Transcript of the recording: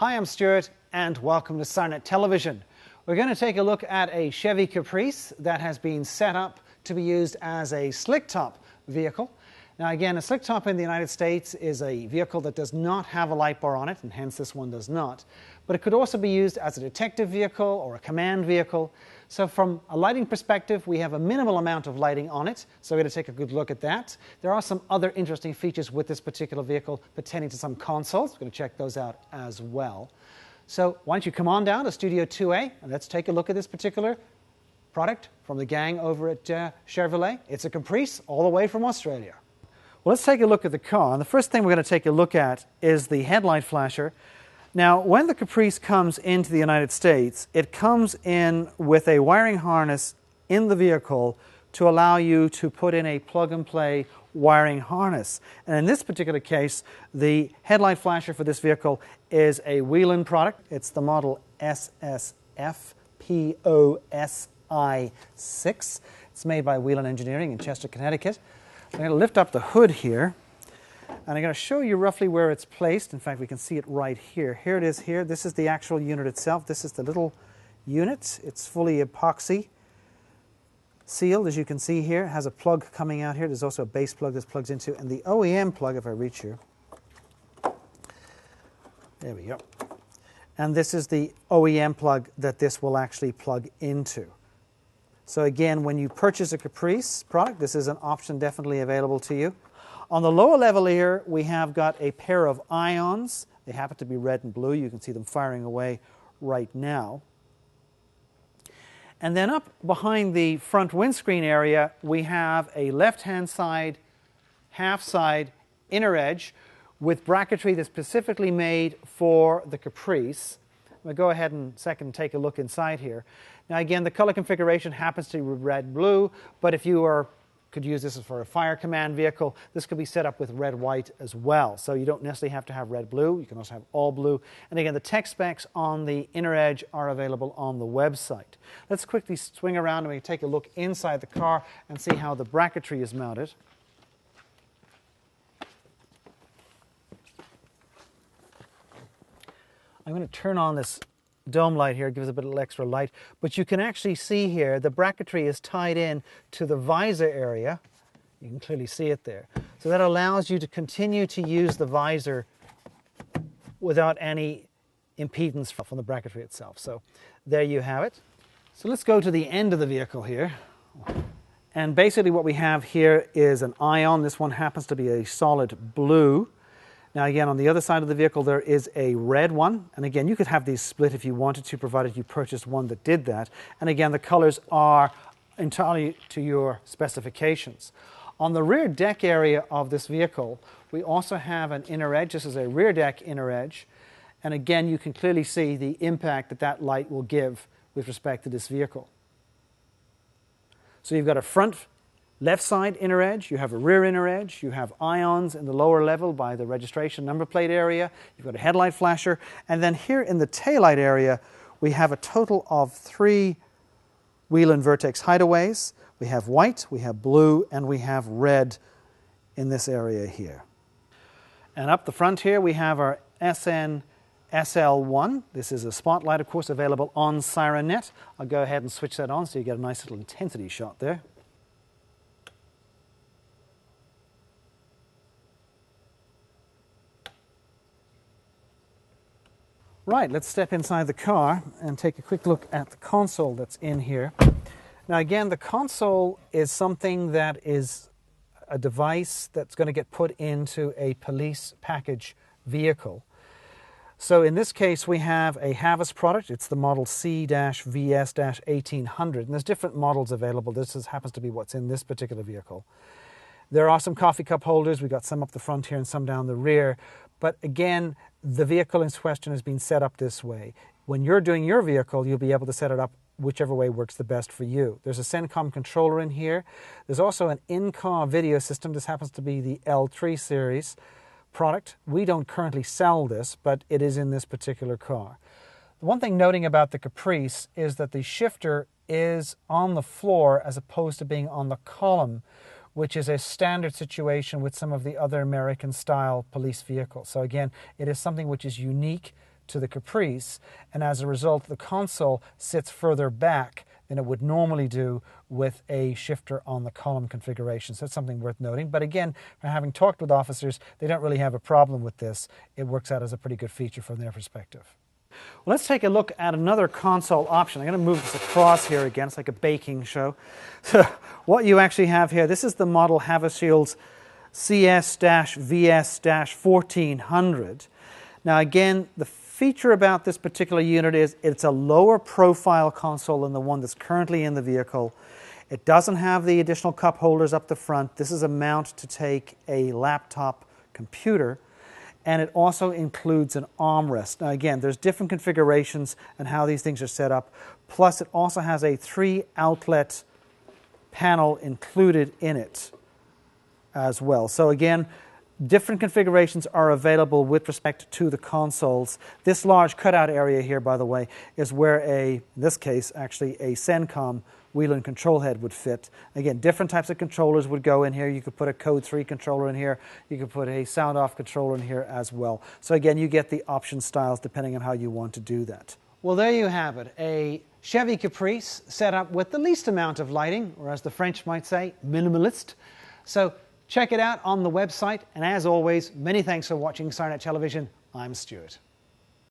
Hi, I'm Stuart and welcome to SIRENNET Television. We're going to take a look at a Chevy Caprice that has been set up to be used as a Slicktop vehicle. Now again, a Slicktop in the United States is a vehicle that does not have a light bar on it, and hence this one does not. But it could also be used as a detective vehicle or a command vehicle. So from a lighting perspective, we have a minimal amount of lighting on it, so we're going to take a good look at that. There are some other interesting features with this particular vehicle pertaining to some consoles. We're going to check those out as well. So why don't you come on down to Studio 2A and let's take a look at this particular product from the gang over at Chevrolet. It's a Caprice all the way from Australia. Well, let's take a look at the car. And the first thing we're going to take a look at is the headlight flasher. Now, when the Caprice comes into the United States, it comes in with a wiring harness in the vehicle to allow you to put in a plug-and-play wiring harness. And in this particular case, the headlight flasher for this vehicle is a Whelen product. It's the model SSFPOSI6. It's made by Whelen Engineering in Chester, Connecticut. I'm going to lift up the hood here, and I'm going to show you roughly where it's placed. In fact, we can see it right here. Here it is here. This is the actual unit itself. This is the little unit. It's fully epoxy sealed, as you can see here. It has a plug coming out here. There's also a base plug this plugs into, and the OEM plug, if I reach here. There we go. And this is the OEM plug that this will actually plug into. So again, when you purchase a Caprice product, this is an option definitely available to you. On the lower level here, we have got a pair of ions. They happen to be red and blue. You can see them firing away right now. And then up behind the front windscreen area, we have a left-hand side, half-side inner edge with bracketry that's specifically made for the Caprice. We'll go ahead and take a look inside here. Now again, the color configuration happens to be red-blue, but if you could use this for a fire command vehicle, this could be set up with red-white as well. So you don't necessarily have to have red-blue. You can also have all blue. And again, the tech specs on the inner edge are available on the website. Let's quickly swing around and we can take a look inside the car and see how the bracketry is mounted. I'm going to turn on this dome light here. It gives a bit of extra light, but you can actually see here the bracketry is tied in to the visor area. You can clearly see it there. So that allows you to continue to use the visor without any impedance from the bracketry itself. So there you have it. So let's go to the end of the vehicle here. And basically what we have here is an ion. This one happens to be a solid blue. Now again, on the other side of the vehicle there is a red one, and again you could have these split if you wanted to, provided you purchased one that did that. And again, the colors are entirely to your specifications. On the rear deck area of this vehicle, we also have an inner edge. This is a rear deck inner edge, and again you can clearly see the impact that that light will give with respect to this vehicle. So you've got a front left side inner edge, you have a rear inner edge, you have ions in the lower level by the registration number plate area, you've got a headlight flasher, and then here in the taillight area we have a total of 3 Whelen Vertex hideaways. We have white, we have blue, and we have red in this area here. And up the front here we have our SN SL1. This is a spotlight, of course, available on SIRENNET. I'll go ahead and switch that on so you get a nice little intensity shot there. Right, let's step inside the car and take a quick look at the console that's in here. Now again, the console is something that is a device that's going to get put into a police package vehicle. So in this case we have a Havas product. It's the model C-VS-1800, and there's different models available. This happens to be what's in this particular vehicle. There are some coffee cup holders. We've got some up the front here and some down the rear. But again, the vehicle in question has been set up this way. When you're doing your vehicle, you'll be able to set it up whichever way works the best for you. There's a CENTCOM controller in here. There's also an in-car video system. This happens to be the L3 series product. We don't currently sell this, but it is in this particular car. The one thing noting about the Caprice is that the shifter is on the floor as opposed to being on the column, which is a standard situation with some of the other American-style police vehicles. So again, it is something which is unique to the Caprice, and as a result the console sits further back than it would normally do with a shifter on the column configuration. So that's something worth noting. But again, having talked with officers, they don't really have a problem with this. It works out as a pretty good feature from their perspective. Well, let's take a look at another console option. I'm going to move this across here again. It's like a baking show. So what you actually have here, this is the model Havashield's CS-VS-1400. Now again, the feature about this particular unit is it's a lower profile console than the one that's currently in the vehicle. It doesn't have the additional cup holders up the front. This is a mount to take a laptop computer, and it also includes an armrest. Now again, there's different configurations and how these things are set up, plus it also has a 3-outlet panel included in it as well. So again, different configurations are available with respect to the consoles. This large cutout area here, by the way, is where in this case, actually a CENTCOM Whelen control head would fit. Again, different types of controllers would go in here. You could put a Code 3 controller in here. You could put a sound off controller in here as well. So again, you get the option styles depending on how you want to do that. Well, there you have it. A Chevy Caprice set up with the least amount of lighting, or as the French might say, minimalist. So check it out on the website, and as always, many thanks for watching SIRENNET Television. I'm Stuart.